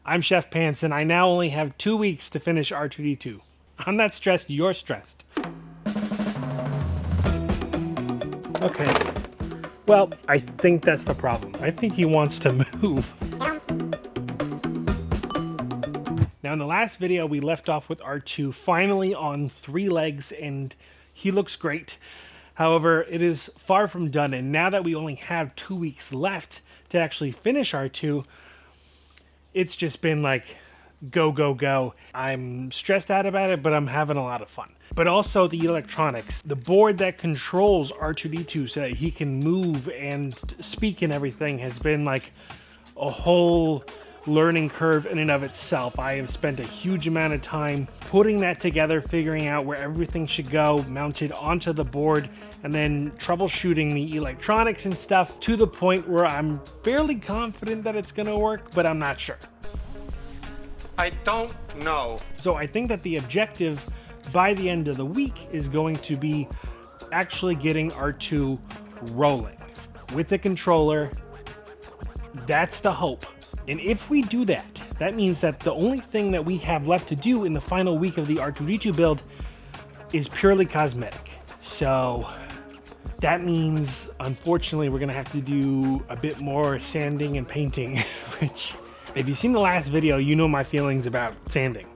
I'm Chef Pants, and I now only have 2 weeks to finish R2-D2. I'm not stressed, you're stressed. Okay. Well, I think that's the problem. I think he wants to move. Now, in the last video, we left off with R2 finally on 3 legs, and he looks great. However, it is far from done, and now that we only have 2 weeks left to actually finish R2, it's just been like, go, go, go. I'm stressed out about it, but I'm having a lot of fun. But also the electronics, the board that controls R2-D2 so that he can move and speak and everything has been like a whole learning curve in and of itself. I have spent a huge amount of time putting that together, figuring out where everything should go, mounted onto the board, and then troubleshooting the electronics and stuff to the point where I'm fairly confident that it's gonna work, but I'm not sure. I don't know. So I think that the objective by the end of the week is going to be actually getting R2 rolling with the controller. That's the hope. And if we do that, that means that the only thing that we have left to do in the final week of the R2-D2 build is purely cosmetic. So that means, unfortunately, we're gonna have to do a bit more sanding and painting, which, if you've seen the last video, you know my feelings about sanding.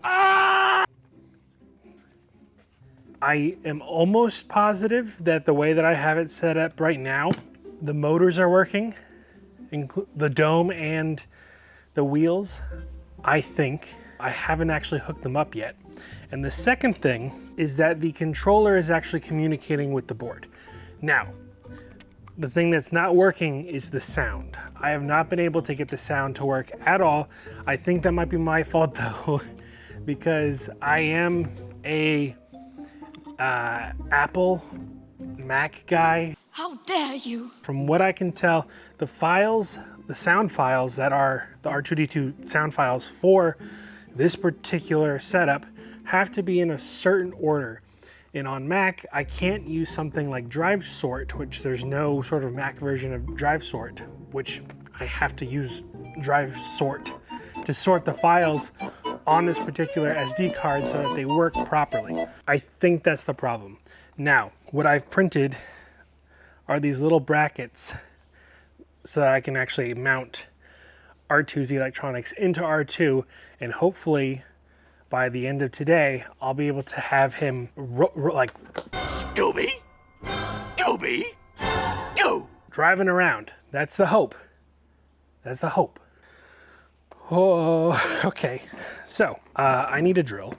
I am almost positive that the way that I have it set up right now, the motors are working. The dome and the wheels, I think. I haven't actually hooked them up yet. And the second thing is that the controller is actually communicating with the board. Now, the thing that's not working is the sound. I have not been able to get the sound to work at all. I think that might be my fault though, because I am a Apple Mac guy. How dare you? From what I can tell, the files, the sound files that are the R2-D2 sound files for this particular setup have to be in a certain order. And on Mac, I can't use something like drive sort, which there's no sort of Mac version of drive sort, which I have to use drive sort to sort the files on this particular SD card so that they work properly. I think that's the problem. Now, what I've printed are these little brackets so that I can actually mount R2's electronics into R2, and hopefully by the end of today, I'll be able to have him like Scooby, Dooby, Doo, driving around. That's the hope. That's the hope. Oh, okay. So I need a drill,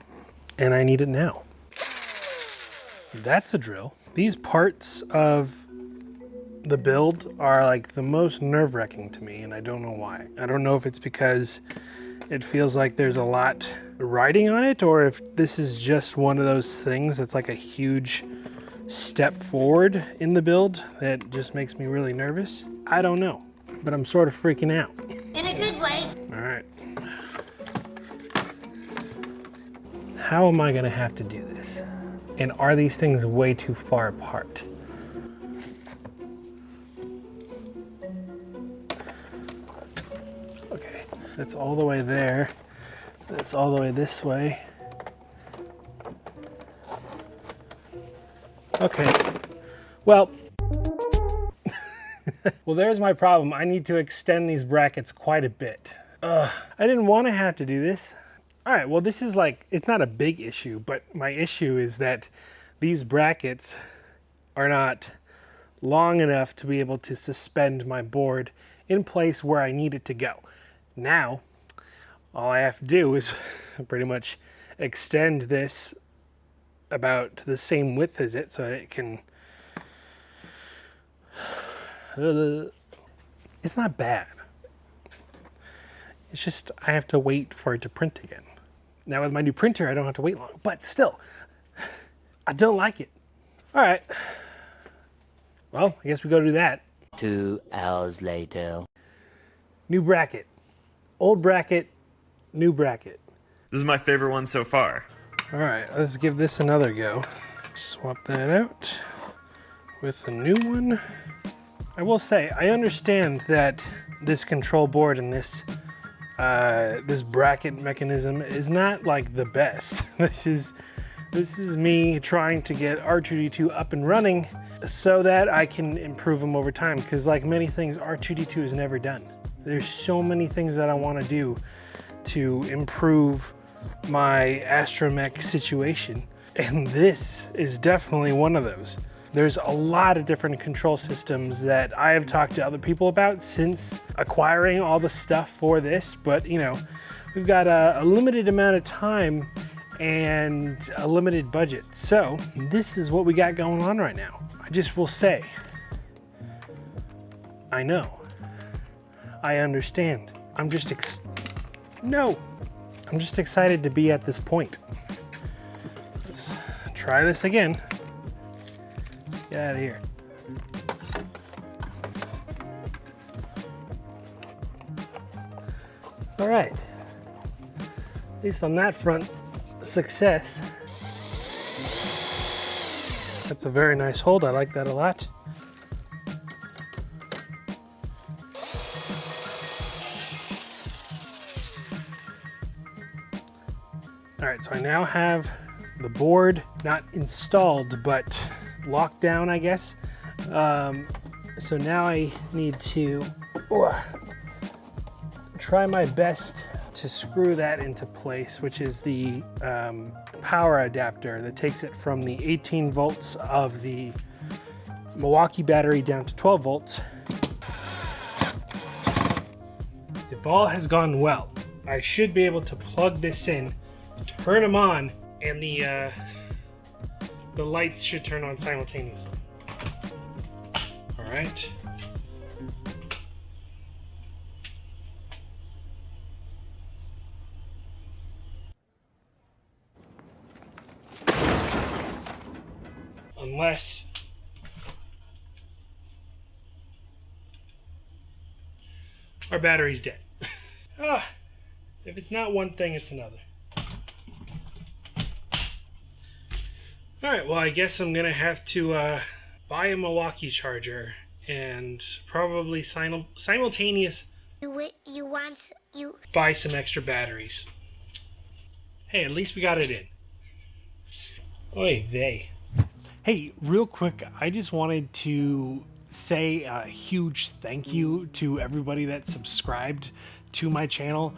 and I need it now. That's a drill. These parts of the build are like the most nerve-wracking to me, and I don't know why. I don't know if it's because it feels like there's a lot riding on it, or if this is just one of those things that's like a huge step forward in the build that just makes me really nervous. I don't know, but I'm sort of freaking out. In a good way. All right. How am I gonna have to do this? And are these things way too far apart? Okay, that's all the way there. That's all the way this way. Okay, well, well, there's my problem. I need to extend these brackets quite a bit. I didn't want to have to do this. All right, well, this is like, it's not a big issue, but my issue is that these brackets are not long enough to be able to suspend my board in place where I need it to go. Now, all I have to do is pretty much extend this about the same width as it so that it can... It's not bad. It's just I have to wait for it to print again. Now with my new printer, I don't have to wait long, but still, I don't like it. All right. Well, I guess we go do that. 2 hours later. New bracket. Old bracket, new bracket. This is my favorite one so far. All right, let's give this another go. Swap that out with a new one. I will say, I understand that this control board and this this bracket mechanism is not like the best. This is me trying to get R2-D2 up and running so that I can improve them over time, because like many things, R2-D2 is never done. There's so many things that I want to do to improve my Astromech situation, and this is definitely one of those. There's a lot of different control systems that I have talked to other people about since acquiring all the stuff for this, but you know, we've got a limited amount of time and a limited budget. So this is what we got going on right now. I just will say, I know, I understand. I'm just excited to be at this point. Let's try this again. Get out of here. All right, at least on that front, success. That's a very nice hold. I like that a lot. All right, so I now have the board not installed, but locked down, I guess. So now I need to try my best to screw that into place, which is the power adapter that takes it from the 18 volts of the Milwaukee battery down to 12 volts. If all has gone well, I should be able to plug this in, turn them on, and the lights should turn on simultaneously. All right. Unless our battery's dead. If it's not one thing, it's another. All right, well, I guess I'm gonna have to buy a Milwaukee charger and probably buy some extra batteries. Hey, at least we got it in. Oy vey. Hey, real quick, I just wanted to say a huge thank you to everybody that subscribed to my channel.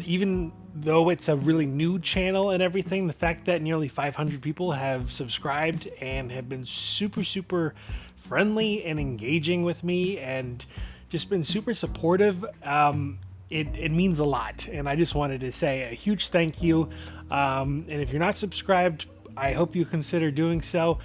Even though it's a really new channel and everything, the fact that nearly 500 people have subscribed and have been super friendly and engaging with me and just been super supportive, it means a lot. And I just wanted to say a huge thank you. And if you're not subscribed, I hope you consider doing so.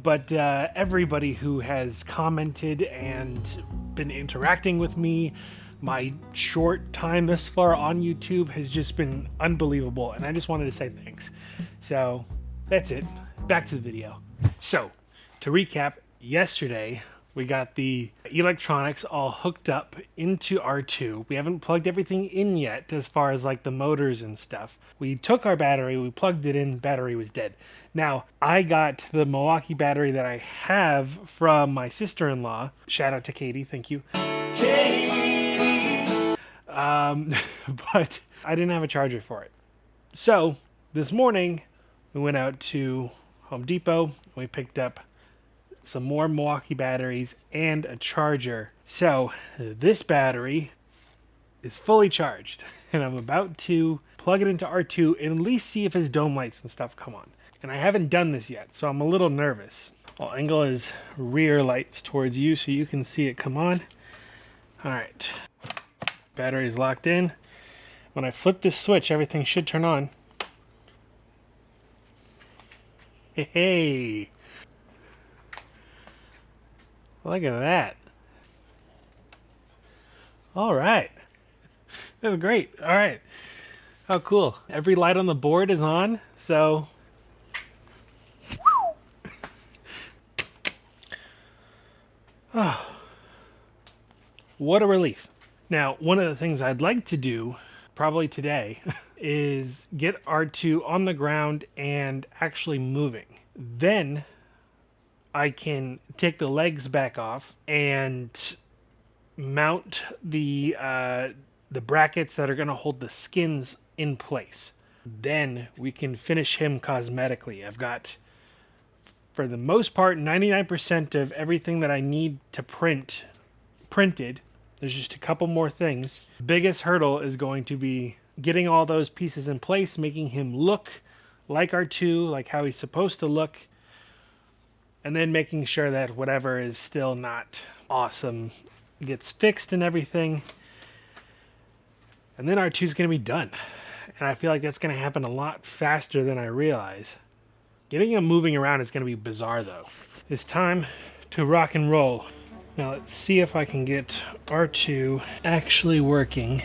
But everybody who has commented and been interacting with me, my short time thus far on YouTube has just been unbelievable, and I just wanted to say thanks. So that's it. Back to the video. So to recap, yesterday we got the electronics all hooked up into R2. We haven't plugged everything in yet as far as like the motors and stuff. We took our battery, we plugged it in, battery was dead. Now, I got the Milwaukee battery that I have from my sister-in-law. Shout out to Katie, thank you. But I didn't have a charger for it. So this morning we went out to Home Depot and we picked up some more Milwaukee batteries and a charger. So this battery is fully charged and I'm about to plug it into R2 and at least see if his dome lights and stuff come on. And I haven't done this yet, so I'm a little nervous. I'll angle his rear lights towards you so you can see it come on. All right, battery is locked in. When I flip this switch, everything should turn on. Hey, look at that. All right, that's great. All right, how cool. Every light on the board is on, so. Oh, what a relief. Now, one of the things I'd like to do, probably today, is get R2 on the ground and actually moving. Then I can take the legs back off and mount the the brackets that are going to hold the skins in place. Then we can finish him cosmetically. I've got, for the most part, 99% of everything that I need to printed. There's just a couple more things. The biggest hurdle is going to be getting all those pieces in place, making him look like R2, like how he's supposed to look, and then making sure that whatever is still not awesome gets fixed and everything. And then R2's going to be done. And I feel like that's going to happen a lot faster than I realize. Getting him moving around is going to be bizarre, though. It's time to rock and roll. Now let's see if I can get R2 actually working.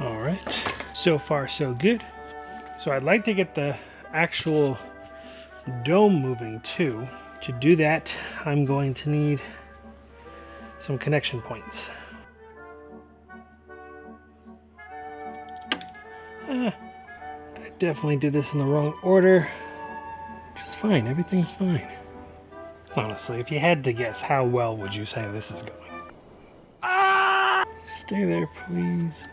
All right, so far so good. So I'd like to get the actual dome moving too. To do that, I'm going to need some connection points. I definitely did this in the wrong order, which is fine. Everything's fine. Honestly, if you had to guess, how well would you say this is going? Stay there, please.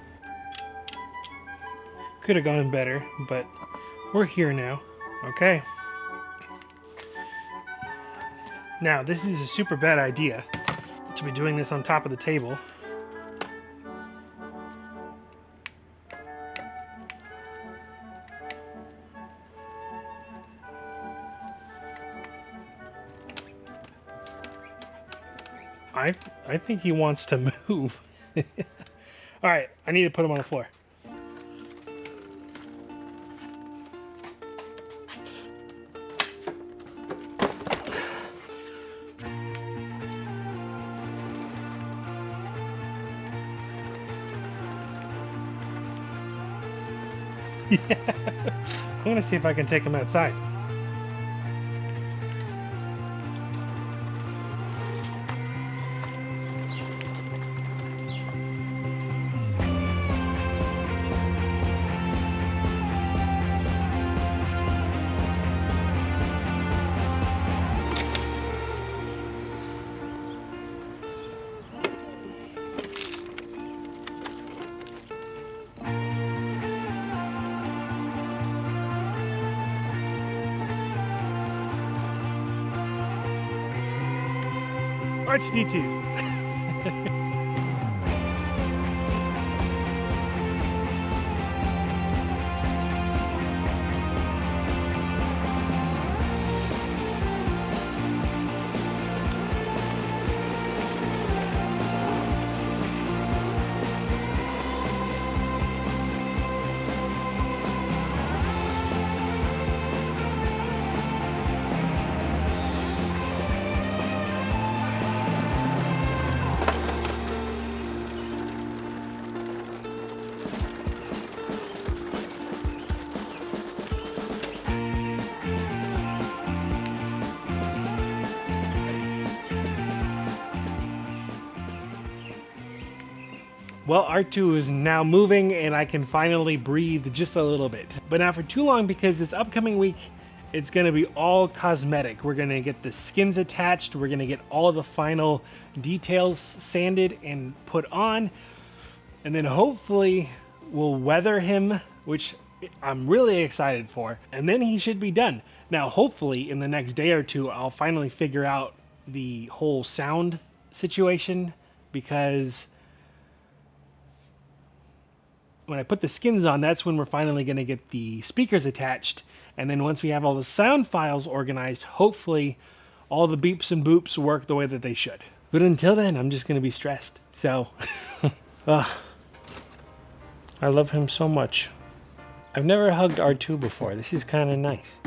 Could have gone better, but we're here now. Okay. Now, this is a super bad idea to be doing this on top of the table. I think he wants to move. All right, I need to put him on the floor. Yeah. I'm gonna see if I can take him outside. R2-D2. Well, R2 is now moving and I can finally breathe just a little bit. But not for too long, because this upcoming week, it's gonna be all cosmetic. We're gonna get the skins attached. We're gonna get all the final details sanded and put on. And then hopefully we'll weather him, which I'm really excited for. And then he should be done. Now, hopefully in the next day or two, I'll finally figure out the whole sound situation, because when I put the skins on, that's when we're finally going to get the speakers attached. And then once we have all the sound files organized, hopefully all the beeps and boops work the way that they should. But until then, I'm just going to be stressed. So, I love him so much. I've never hugged R2 before. This is kind of nice.